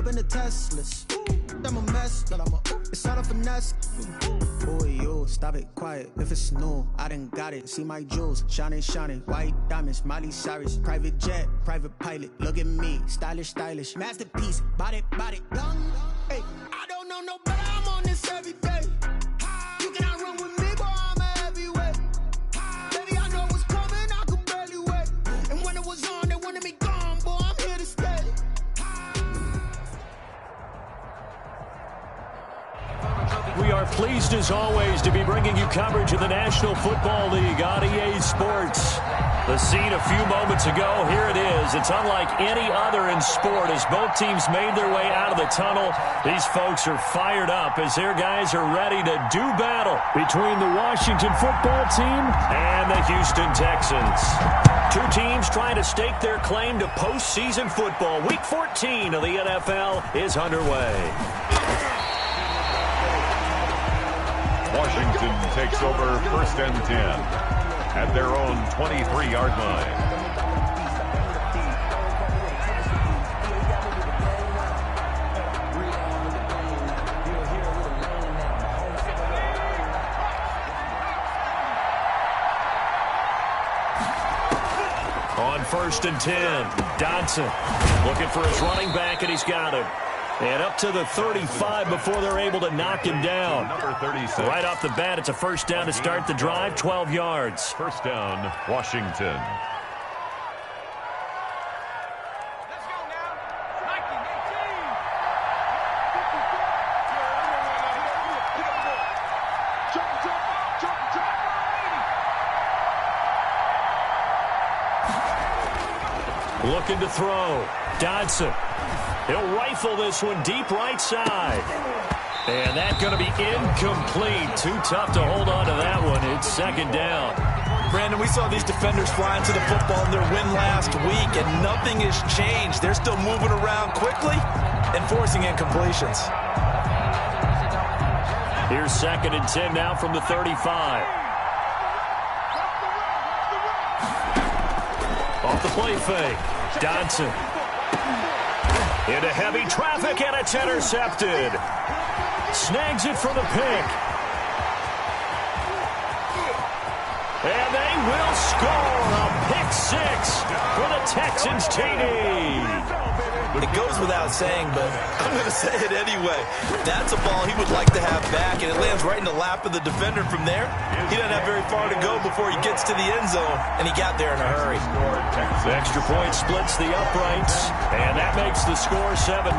in the Teslas. I'm a mess, but it's all a finesse. Boy, yo, stop it, quiet. If it's new, I done got it. See my jewels, shining, shining. White diamonds, Miley Cyrus. Private jet, private pilot. Look at me, stylish, stylish. Masterpiece, body, young. Hey, I don't know no better. I'm on this every day. You cannot run with me, boy. I'm a heavyweight. Baby, I know what's coming. I could barely wait. And when it was on, they wanted me gone, boy. I'm here to stay. We are pleased, as always, to be bringing you coverage of the National Football League on EA Sports. The scene a few moments ago, here it is. It's unlike any other in sport as both teams made their way out of the tunnel. These folks are fired up as their guys are ready to do battle between the Washington football team and the Houston Texans. Two teams trying to stake their claim to postseason football. Week 14 of the NFL is underway. Washington takes over 1st and 10 at their own 23-yard line. On 1st and 10, Dodson looking for his running back, and he's got him. And up to the 35 before they're able to knock him down. Number 36. Right off the bat, it's a first down to start the drive, 12 yards. First down, Washington. Let's go now. 19, 18. Looking to throw. Dodson. He'll rifle this one deep right side. And that's going to be incomplete. Too tough to hold on to that one. It's second down. Brandon, we saw these defenders fly into the football in their win last week, and nothing has changed. They're still moving around quickly and forcing incompletions. Here's 2nd and 10 now from the 35. Off the play fake. Dodson. Into heavy traffic, and it's intercepted. Snags it for the pick. And they will score a pick six for the Texans TD. It goes without saying, but I'm going to say it anyway. That's a ball he would like to have back, and it lands right in the lap of the defender from there. He doesn't have very far to go before he gets to the end zone, and he got there in a hurry. The extra point splits the uprights, and that makes the score 7-0.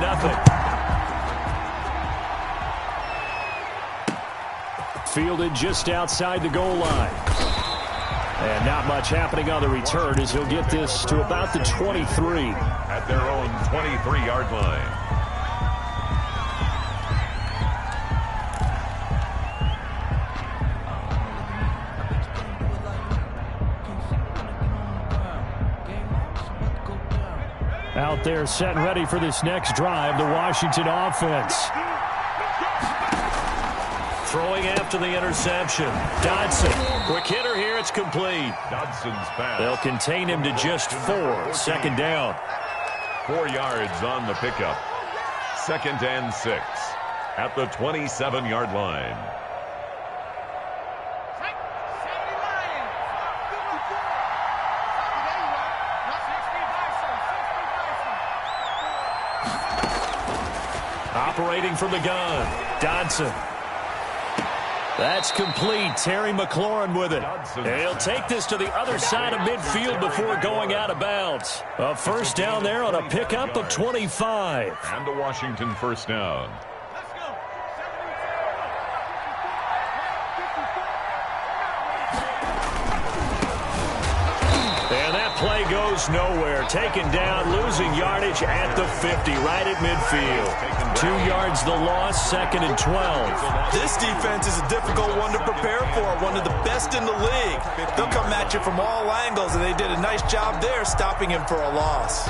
Fielded just outside the goal line. And not much happening on the return as he'll get this to about the 23. At their own 23-yard line. Out there set and ready for this next drive, the Washington offense. Throwing after the interception. Dodson. Quick hitter here. It's complete. Dodson's pass. They'll contain him to just 4. Second down. 4 yards on the pickup. 2nd and 6 at the 27-yard line. Operating from the gun. Dodson. That's complete. Terry McLaurin with it. And he'll take this to the other side of midfield before going out of bounds. A first down there on a pickup of 25. And the Washington first down. And that play goes nowhere. Taken down, losing yardage at the 50, right at midfield. 2 yards the loss, 2nd and 12. This defense is a difficult one to prepare for, one of the best in the league. They'll come at you from all angles, and they did a nice job there stopping him for a loss.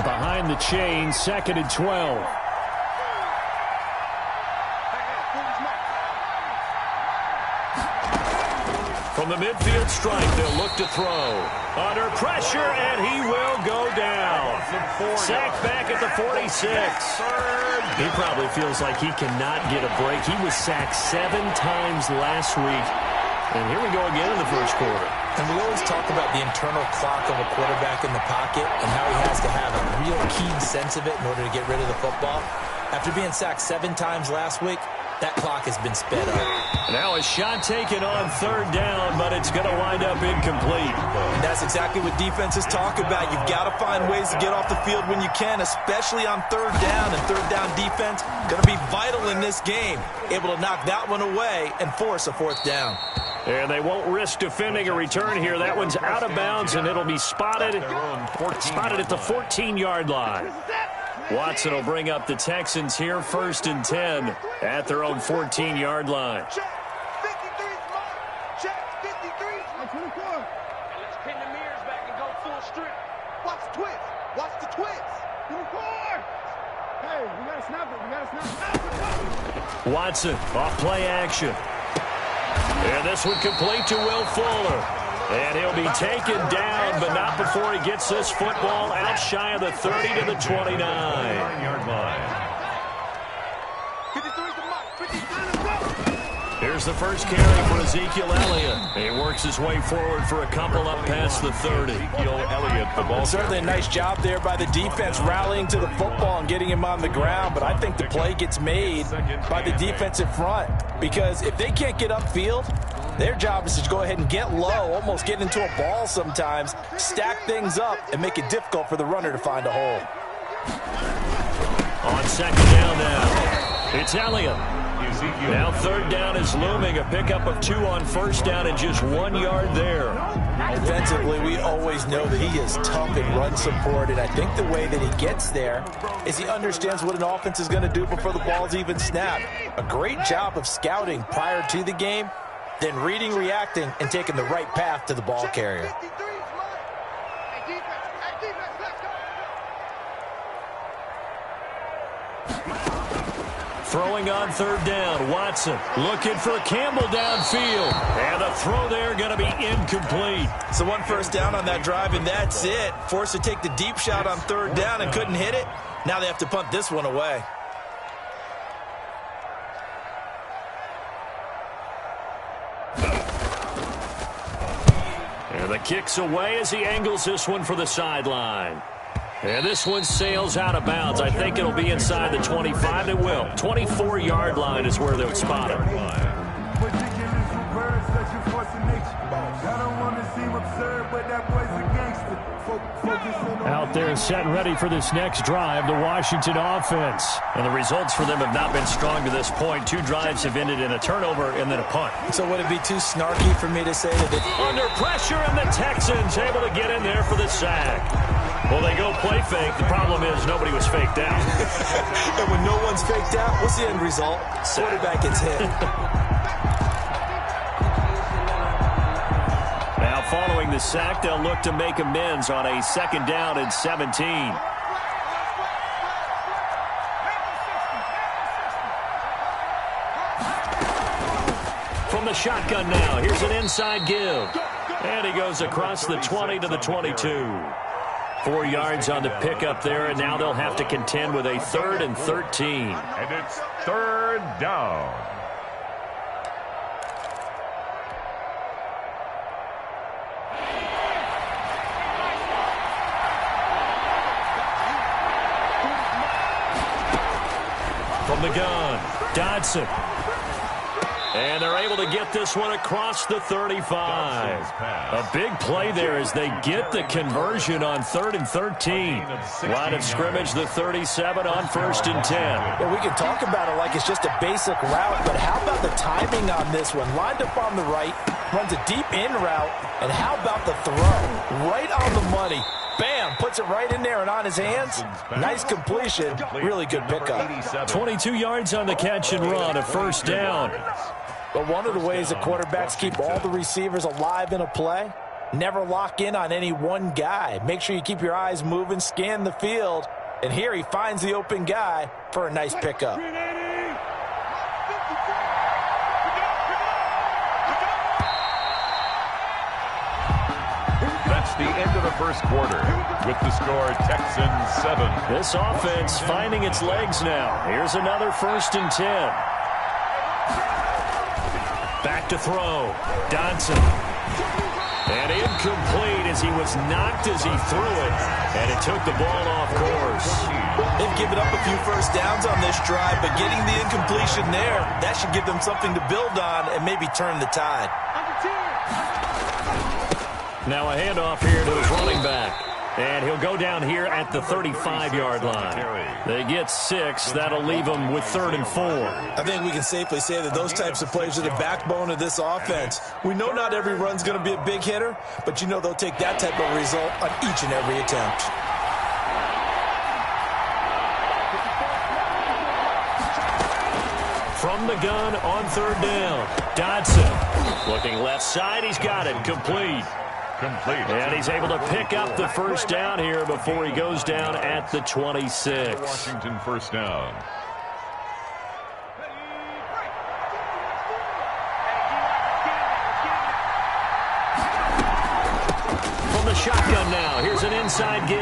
Behind the chain, 2nd and 12. From the midfield strike, they'll look to throw. Under pressure, and he will go down. Sacked back at the 46. He probably feels like he cannot get a break. He was sacked 7 times last week. And here we go again in the first quarter. And we always talk about the internal clock of a quarterback in the pocket and how he has to have a real keen sense of it in order to get rid of the football. After being sacked 7 times last week, that clock has been sped up. Now a shot taken on 3rd down, but it's going to wind up incomplete. And that's exactly what defenses talk about. You've got to find ways to get off the field when you can, especially on 3rd down. And 3rd down defense going to be vital in this game. Able to knock that one away and force a 4th down. And they won't risk defending a return here. That one's out of bounds, and it'll be spotted at the 14-yard line. Watson will bring up the Texans here, 1st and 10 at their own 14-yard line. Check 53's mark. Check 53's mark. 24. Let's pin the mirrors back and go full strip. Watch the twist. Watch the twist. 24. Hey, we got to snap it. We got to snap it. Watson off play action. And this one complete to Will Fuller. And he'll be taken down, but not before he gets this football out shy of the 30 to the 29-yard line. 53's the mark. 53's Here's the first carry for Ezekiel Elliott. He works his way forward for a couple up past the 30. Ezekiel Elliott, the ball. Certainly a nice job there by the defense rallying to the football and getting him on the ground, but I think the play gets made by the defensive front because if they can't get upfield, their job is to go ahead and get low, almost get into a ball sometimes, stack things up, and make it difficult for the runner to find a hole. On 2nd down now, it's Elliott. Now 3rd down is looming, a pickup of 2 on 1st down and just 1 yard there. Defensively, we always know that he is tough in run support, and I think the way that he gets there is he understands what an offense is going to do before the ball's even snapped. A great job of scouting prior to the game, then reading, reacting, and taking the right path to the ball carrier. 53's mark. Hey, defense, let's go. Throwing on 3rd down, Watson looking for Campbell downfield. And the throw there going to be incomplete. So 1 first down on that drive, and that's it. Forced to take the deep shot on 3rd down and couldn't hit it. Now they have to punt this one away. And the kick's away as he angles this one for the sideline. And this one sails out of bounds. I think it'll be inside the 25. It will. 24-yard line is where they'll spot it. Out there set ready for this next drive, the Washington offense. And the results for them have not been strong to this point. 2 drives have ended in a turnover and then a punt. So would it be too snarky for me to say that under pressure, and the Texans able to get in there for the sack. Well, they go play fake. The problem is nobody was faked out. And when no one's faked out, what's the end result? Quarterback gets hit. Now following the sack, they'll look to make amends on a 2nd down and 17. From the shotgun now, here's an inside give. And he goes across the 20 to the 22. 4 yards on the pickup there, and now they'll have to contend with a 3rd and 13. And it's 3rd down. From the gun, Dodson. And they're able to get this one across the 35. A big play there as they get the conversion on 3rd and 13. Line of scrimmage, the 37 on 1st and 10. Well, we can talk about it like it's just a basic route, but how about the timing on this one? Lined up on the right, runs a deep in route, and how about the throw? Right on the money. Bam, puts it right in there and on his hands. Nice completion. Really good pickup. 22 yards on the catch and run, a 1st down. But one of the ways that quarterbacks keep all the receivers alive in a play, never lock in on any one guy. Make sure you keep your eyes moving, scan the field, and here he finds the open guy for a nice pickup. That's reached the end of the first quarter with the score Texans 7. This offense finding its legs now. Here's another 1st and 10. Back to throw. Dodson. And incomplete as he was knocked as he threw it. And it took the ball off course. They've given up a few first downs on this drive, but getting the incompletion there, that should give them something to build on and maybe turn the tide. Now a handoff here to his running back. And he'll go down here at the 35-yard line. They get 6. That'll leave them with 3rd and 4. I think we can safely say that those types of plays are the backbone of this offense. We know not every run's going to be a big hitter, but you know they'll take that type of result on each and every attempt. From the gun on 3rd down. Dodson looking left side. He's got it. Complete. And he's able to pick up the first down here before he goes down at the 26. Washington first down. From the shotgun now, here's an inside give.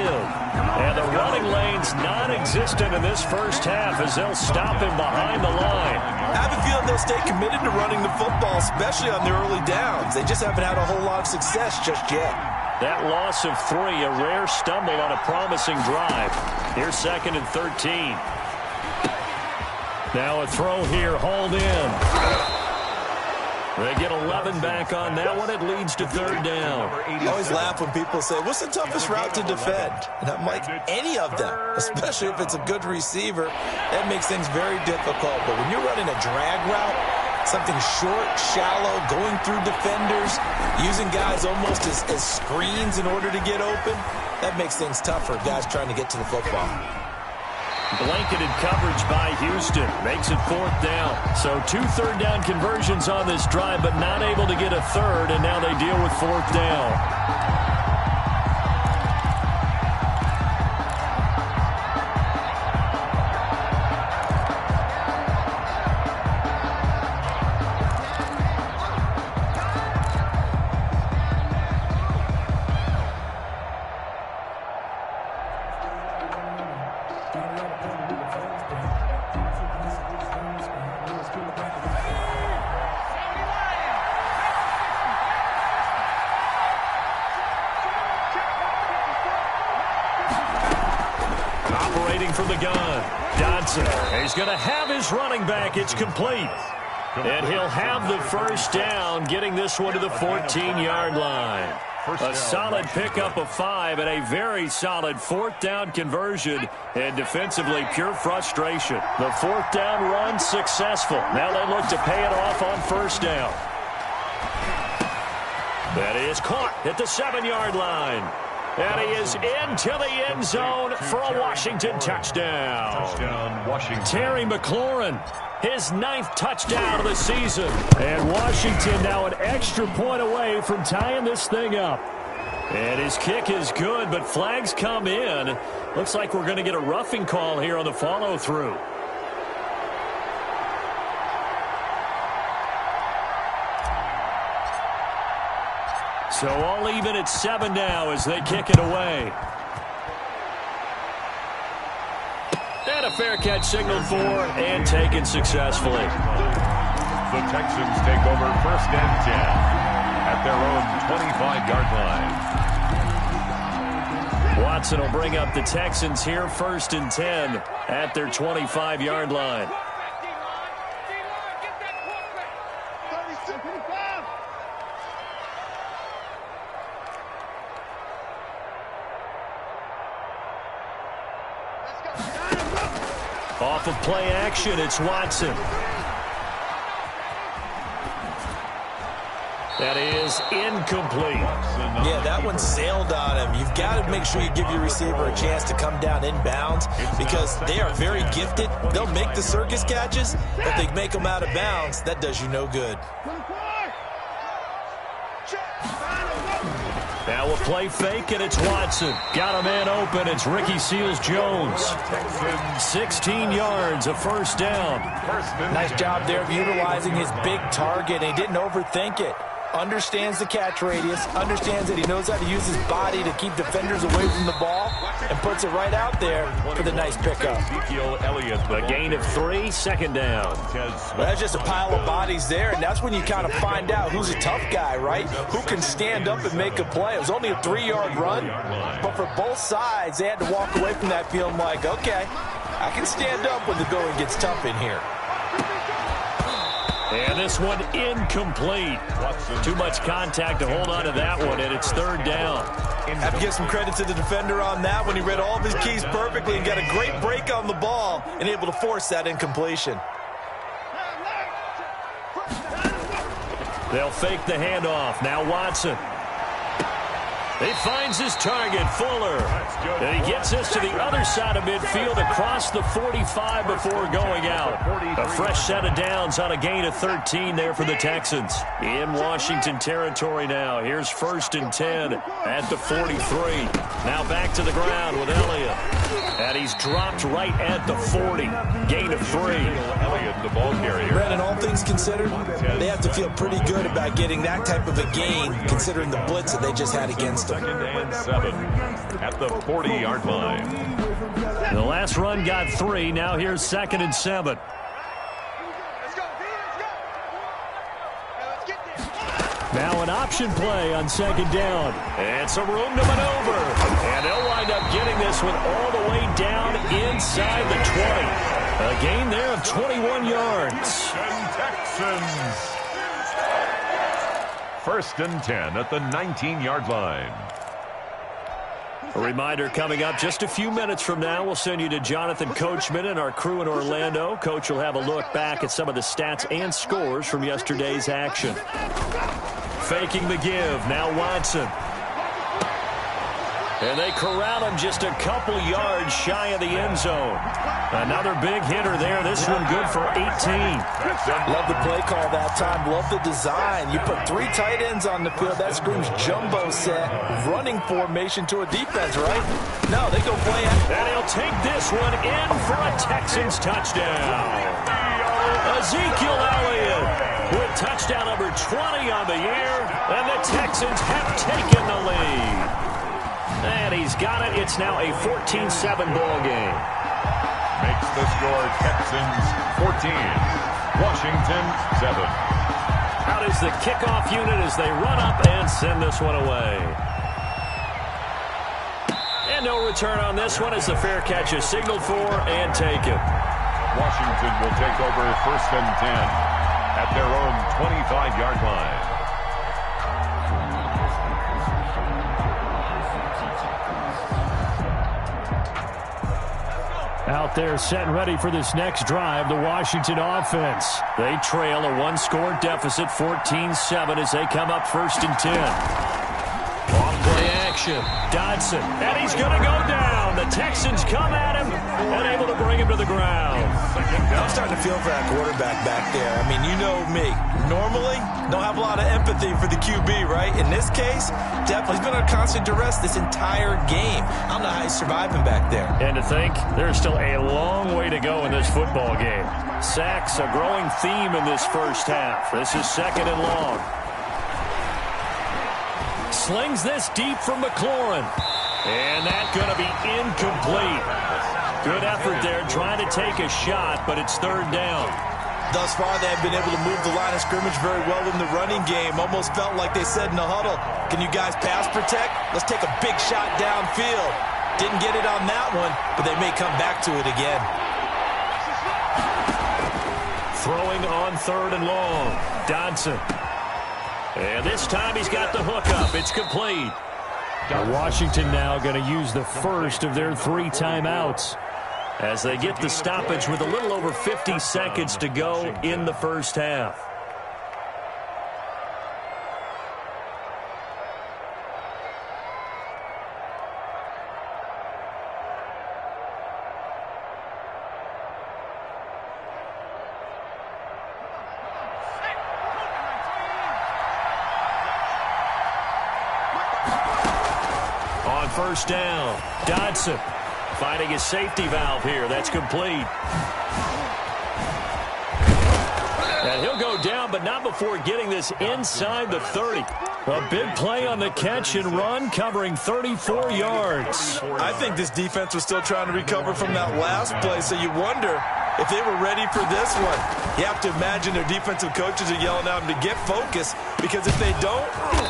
And the running lane's non-existent in this first half as they'll stop him behind the line. I have a feeling they'll stay committed to running the football, especially on their early downs. They just haven't had a whole lot of success just yet. That loss of 3, a rare stumble on a promising drive. Here's 2nd and 13. Now a throw here, hauled in. They get 11 back on that one. It leads to 3rd down. I always laugh when people say, what's the toughest route to defend? And I'm like, any of them, especially if it's a good receiver. That makes things very difficult. But when you're running a drag route, something short, shallow, going through defenders, using guys almost as screens in order to get open, that makes things tough for guys trying to get to the football. Blanketed coverage by Houston. Makes it 4th down. So 2 third down conversions on this drive, but not able to get a 3rd, and now they deal with 4th down. From the gun, Dodson. He's going to have his running back. It's complete. And he'll have the first down, getting this one to the 14-yard line. A solid pickup of 5 and a very solid 4th down conversion. And defensively, pure frustration. The 4th down run successful. Now they look to pay it off on 1st down. That is caught at the 7-yard line. And he is into the end zone for a Washington touchdown. Touchdown, Washington. Terry McLaurin, his 9th touchdown of the season. And Washington now an extra point away from tying this thing up. And his kick is good, but flags come in. Looks like we're going to get a roughing call here on the follow-through. So all even at 7 now as they kick it away. And a fair catch signaled for and taken successfully. The Texans take over 1st and 10 at their own 25-yard line. Watson will bring up the Texans here 1st and 10 at their 25-yard line. Off of play action, it's Watson. That is incomplete. Yeah, that one sailed on him. You've got to make sure you give your receiver a chance to come down inbounds because they are very gifted. They'll make the circus catches, but if they make them out of bounds, that does you no good. Now a play fake, and it's Watson. Got a man open. It's Ricky Seals-Jones. 16 yards, a 1st down. Nice job there of utilizing his big target. He didn't overthink it. understands the catch radius, understands that he knows how to use his body to keep defenders away from the ball, and puts it right out there for the nice pickup. A gain of 3, second down. Well, that's just a pile of bodies there, and that's when you kind of find out who's a tough guy, right? Who can stand up and make a play. It was only a 3-yard run, but for both sides, they had to walk away from that feeling like, okay, I can stand up when the going gets tough in here. And this one incomplete. Too much contact to hold on to that one, and it's third down. Have to give some credit to the defender on that one. He read all of his keys perfectly and got a great break on the ball and able to force that incompletion. They'll fake the handoff. Now Watson. He finds his target, Fuller. And he gets this to the other side of midfield across the 45 before going out. A fresh set of downs on a gain of 13 there for the Texans. In Washington territory now. Here's 1st and 10 at the 43. Now back to the ground with Elliott. And he's dropped right at the 40. Gain of 3. Elliott, the ball carrier. Brandon, all things considered, they have to feel pretty good about getting that type of a gain considering the blitz that they just had against them. 2nd and 7 at the 40-yard line. The last run got 3. Now here's 2nd and 7. Now an option play on 2nd down. And some room to maneuver. And they'll wind up getting this one all the way down inside the 20. A gain there of 21 yards. Texans. 1st and 10 at the 19-yard line. A reminder coming up just a few minutes from now. We'll send you to Jonathan Coachman and our crew in Orlando. Coach will have a look back at some of the stats and scores from yesterday's action. Faking the give. Now Watson. And they corral him just a couple yards shy of the end zone. Another big hitter there. This one good for 18. Love the play call that time. Love the design. You put 3 tight ends on the field. That screams jumbo set. Running formation to a defense, right? No, they go play it. And he'll take this one in for a Texans touchdown. Ezekiel Elliott with touchdown number 20 on the year. And the Texans have taken the lead. And he's got it. It's now a 14-7 ball game. Makes the score Texans 14, Washington 7. Out is the kickoff unit as they run up and send this one away. And no return on this one as the fair catch is signaled for and taken. Washington will take over 1st and 10 at their own 25-yard line. Out there set and ready for this next drive, the Washington offense. They trail a 1-score deficit, 14-7 as they come up 1st and 10. Off-play action. Dodson, and he's going to go down. The Texans come at him and able to bring him to the ground. I'm starting to feel for that quarterback back there. I mean, you know me. Normally, don't have a lot of empathy for the QB, right? In this case, definitely. He's been under constant duress this entire game. I don't know how he's surviving back there. And to think, there's still a long way to go in this football game. Sacks, a growing theme in this first half. This is 2nd and long. Slings this deep from McLaurin. And that's going to be incomplete. Good effort there trying to take a shot, but it's 3rd down. Thus far, they have been able to move the line of scrimmage very well in the running game. Almost felt like they said in the huddle, can you guys pass protect? Let's take a big shot downfield. Didn't get it on that one, but they may come back to it again. Throwing on 3rd and long. Dodson. And this time he's got the hook up. It's complete. Washington now going to use the first of their 3 timeouts as they get the stoppage with a little over 50 seconds to go in the first half. On 1st down, Dodson finding his safety valve here. That's complete. And he'll go down, but not before getting this inside the 30. A big play on the catch and run, covering 34 yards. I think this defense was still trying to recover from that last play, so you wonder if they were ready for this one. You have to imagine their defensive coaches are yelling at them to get focused, because if they don't,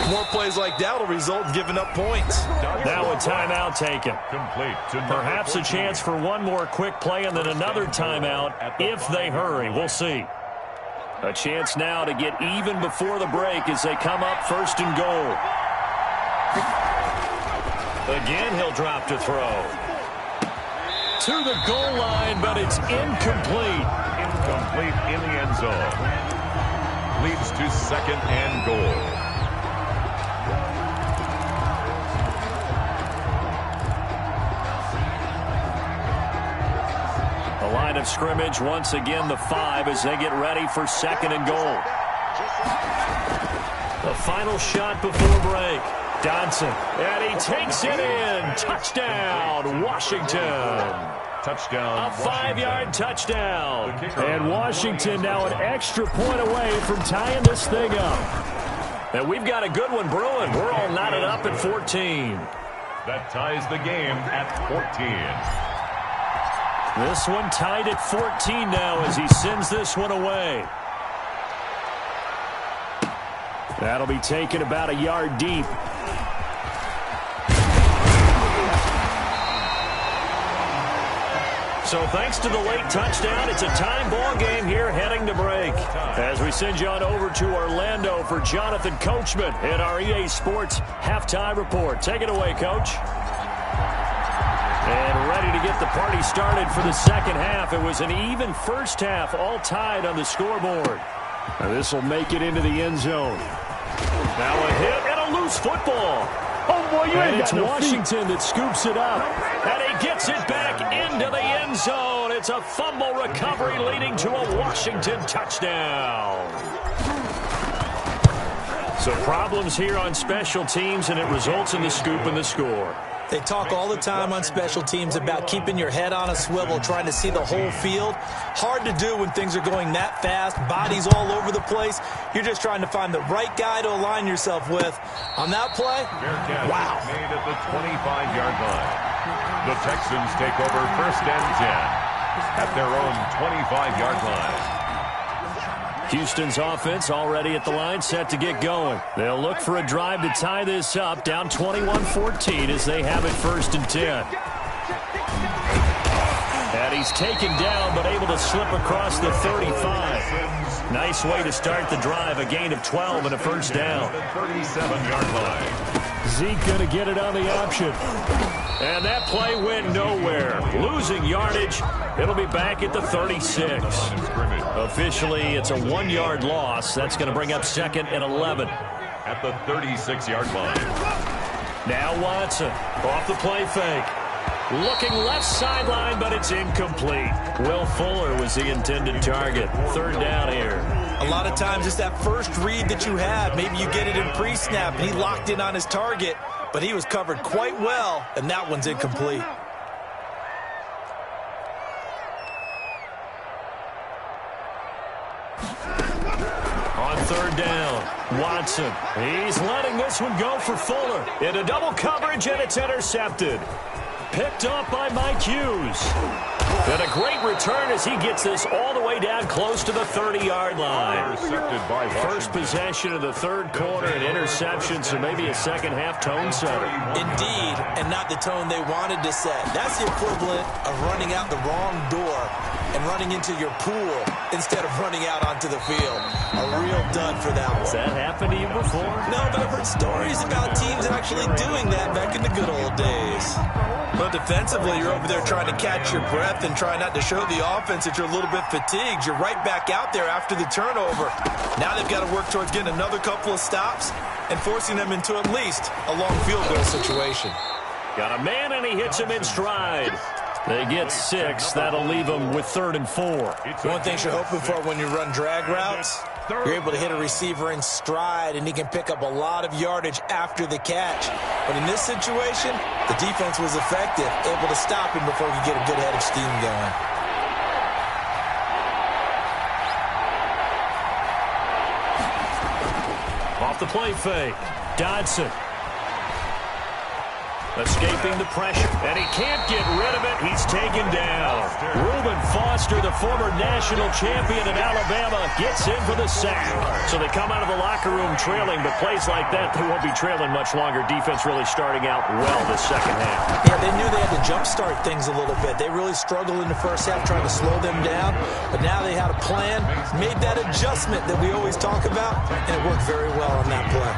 more plays like that will result in giving up points. Now a timeout taken. Complete to Perhaps a chance for one more quick play and then another timeout if they hurry. We'll see. A chance now to get even before the break as they come up first and goal. Again, he'll drop to throw. To the goal line, but it's incomplete. Incomplete in the end zone. Leads to second and goal. The line of scrimmage, once again, the 5 as they get ready for second and goal. The final shot before break. Dodson, and he takes it in. Touchdown, Washington. Touchdown, A 5-yard touchdown. And Washington now an extra point away from tying this thing up. And we've got a good one brewing. We're all knotted up at 14. That ties the game at 14. This one tied at 14 now as he sends this one away. That'll be taken about a yard deep. So thanks to the late touchdown, it's a time ball game here heading to break. As we send you on over to Orlando for Jonathan Coachman in our EA Sports Halftime Report. Take it away, Coach. And ready to get the party started for the second half. It was an even first half, all tied on the scoreboard. Now this will make it into the end zone. Now a hit and a loose football. Oh, boy, you ain't it's got no Washington feet. that scoops it up. And he gets it back into the end zone. It's a fumble recovery leading to a Washington touchdown. So problems here on special teams, and it results in the scoop and the score. They talk all the time on special teams about keeping your head on a swivel, trying to see the whole field. Hard to do when things are going that fast, bodies all over the place. You're just trying to find the right guy to align yourself with. On that play, wow. Made at the 25-yard line. The Texans take over first and 10 at their own 25-yard line. Houston's offense already at the line, set to get going. They'll look for a drive to tie this up, down 21-14 as they have it first and 10. And he's taken down, but able to slip across the 35. Nice way to start the drive, a gain of 12 and a first down. 37-yard line. Zeke going to get it on the option. And that play went nowhere. Losing yardage. It'll be back at the 36. Officially, it's a 1-yard loss. That's going to bring up second and 11. At the 36-yard line. Now Watson off the play fake. Looking left sideline, but it's incomplete. Will Fuller was the intended target. Third down here. A lot of times it's that first read that you have. Maybe you get it in pre-snap, and he locked in on his target, but he was covered quite well, and that one's incomplete. On third down, Watson. He's letting this one go for Fuller. Into double coverage, and it's intercepted. Picked up by Mike Hughes. And a great return as he gets this all the way down close to the 30-yard line. Intercepted by First possession of the third quarter and interception, so maybe a second-half tone setter. Indeed, and not the tone they wanted to set. That's the equivalent of running out the wrong door and running into your pool instead of running out onto the field. A real dud for that one. Has that happened to you before? No, but I've heard stories about teams actually doing that back in the good old days. But defensively, you're over there trying to catch your breath and try not to show the offense that you're a little bit fatigued. You're right back out there after the turnover. Now they've got to work towards getting another couple of stops and forcing them into at least a long field goal situation. Got a man, and he hits him in stride. They get 6. That'll leave them with 3rd and 4. One thing you're hoping for when you run drag routes, you're able to hit a receiver in stride, and he can pick up a lot of yardage after the catch. But in this situation, the defense was effective, able to stop him before he could get a good head of steam going. Off the play fake. Dodson. Escaping the pressure, and he can't get rid of it. He's taken down. Reuben Foster, the former national champion in Alabama, gets in for the sack. So they come out of the locker room trailing, but plays like that, they won't be trailing much longer. Defense really starting out well this second half. Yeah, they knew they had to jumpstart things a little bit. They really struggled in the first half trying to slow them down, but now they had a plan, made that adjustment that we always talk about, and it worked very well on that play.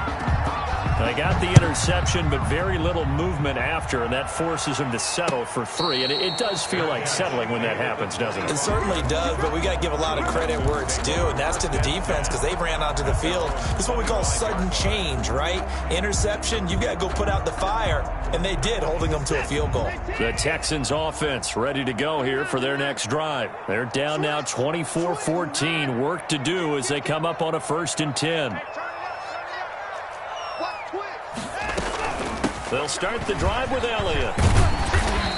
They got the interception, but very little movement after, and that forces him to settle for 3. And it does feel like settling when that happens, doesn't it? It certainly does, but we got to give a lot of credit where it's due, and that's to the defense because they ran onto the field. It's what we call sudden change, right? Interception, you got to go put out the fire, and they did, holding them to a field goal. The Texans offense ready to go here for their next drive. They're down now 24-14. Work to do as they come up on a 1st and 10. They'll start the drive with Elliott.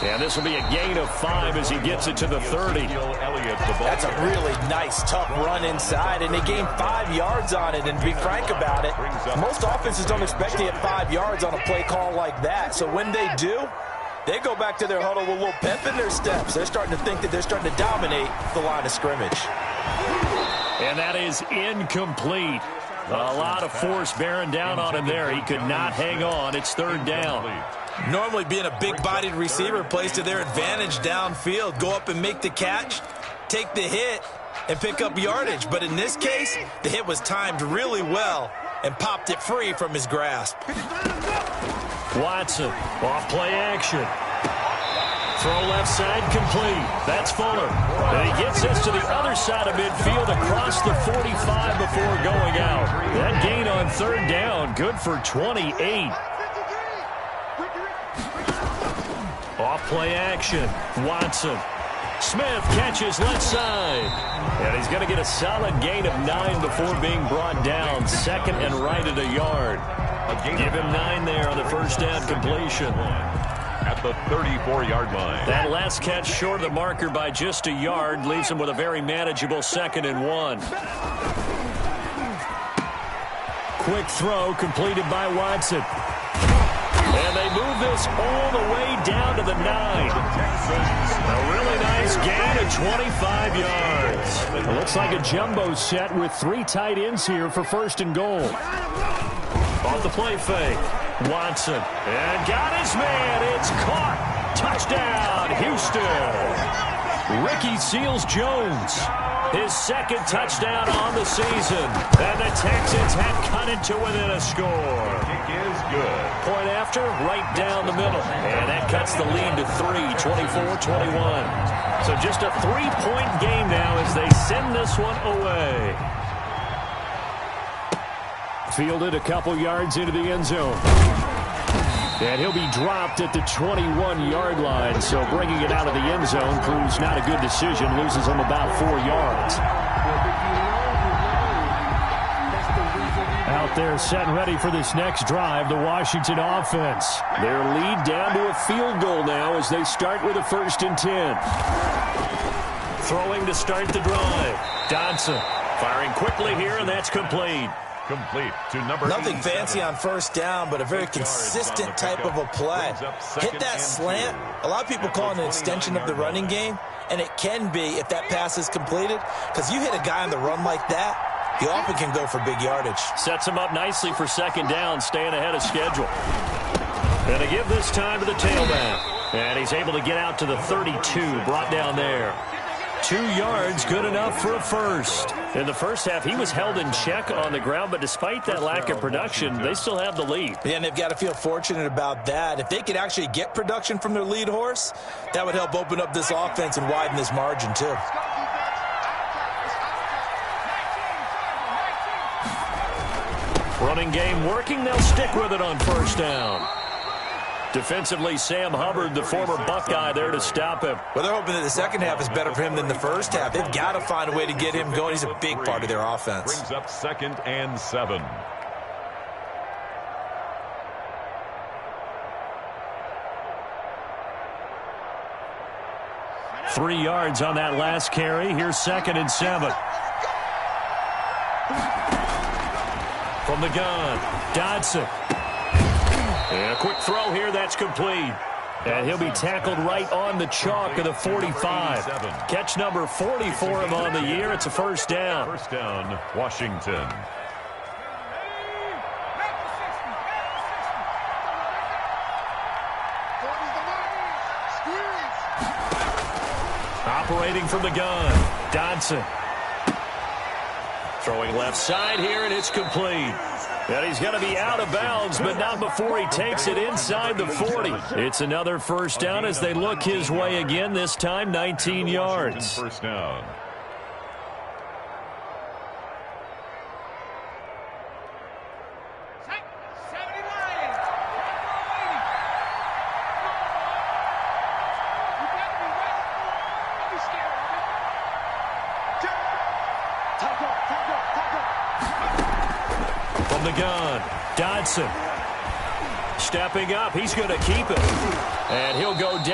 And this will be a gain of 5 as he gets it to the 30. That's a really nice, tough run inside, and they gained 5 yards on it. And to be frank about it, most offenses don't expect to get 5 yards on a play call like that. So when they do, they go back to their huddle with a little pep in their steps. They're starting to think that they're starting to dominate the line of scrimmage. And that is incomplete. A lot of force bearing down on him there. He could not hang on. It's 3rd down. Normally being a big-bodied receiver plays to their advantage downfield. Go up and make the catch, take the hit, and pick up yardage. But in this case, the hit was timed really well and popped it free from his grasp. Watson, off play action. Throw left side complete. That's Fuller. And he gets this to the other side of midfield across the 45 before going out. That gain on 3rd down, good for 28. Off play action. Watson. Smith catches left side. And he's going to get a solid gain of 9 before being brought down. 2nd and right at a yard. Give him 9 there on the 1st down completion. At the 34-yard line. That last catch short of the marker by just a yard leaves him with a very manageable 2nd and 1. Quick throw completed by Watson. And they move this all the way down to the 9. A really nice gain of 25 yards. It looks like a jumbo set with 3 tight ends here for 1st and goal. Off the play fake. Watson. And got his man. It's caught. Touchdown, Houston. Ricky Seals-Jones. His 2nd touchdown on the season. And the Texans have cut it to within a score. Kick is good. Point after, right down the middle. And that cuts the lead to 3, 24-21. So just a 3-point game now as they send this one away. Fielded a couple yards into the end zone. And he'll be dropped at the 21-yard line. So bringing it out of the end zone proves not a good decision. Loses him about 4 yards. Out there set and ready for this next drive, the Washington offense. Their lead down to a field goal now as they start with a 1st and 10. Throwing to start the drive. Dodson firing quickly here, and that's complete. Complete to number Nothing 87. fancy on 1st down, but a very consistent type of a play. Hit that slant. A lot of people call it an extension of the running game, and it can be if that pass is completed, because you hit a guy on the run like that, he often can go for big yardage. Sets him up nicely for 2nd down, staying ahead of schedule. And to give this time to the tailback. And he's able to get out to the 32, brought down there. 2 yards, good enough for a 1st. In the first half, he was held in check on the ground, but despite that lack of production, they still have the lead. Yeah, and they've got to feel fortunate about that. If they could actually get production from their lead horse, that would help open up this offense and widen this margin, too. Running game working, they'll stick with it on 1st down. Defensively, Sam Hubbard, the former Buckeye, there to stop him. Well, they're hoping that the second half is better for him than the first half. They've got to find a way to get him going. He's a big part of their offense. Brings up 2nd and 7. Three yards on that last carry. Here's 2nd and 7. From the gun, Dodson. And a quick throw here, that's complete. And he'll be tackled right on the chalk of the 45. Catch number 40 for him on the year. It's a first down. First down, Washington. Operating from the gun, Dodson. Throwing left side here, and it's complete. And he's going to be out of bounds, but not before he takes it inside the 40. It's another first down as they look his way again, this time 19 yards. First down. From the gun, Dodson. Stepping up, he's going to keep it. And he'll go down.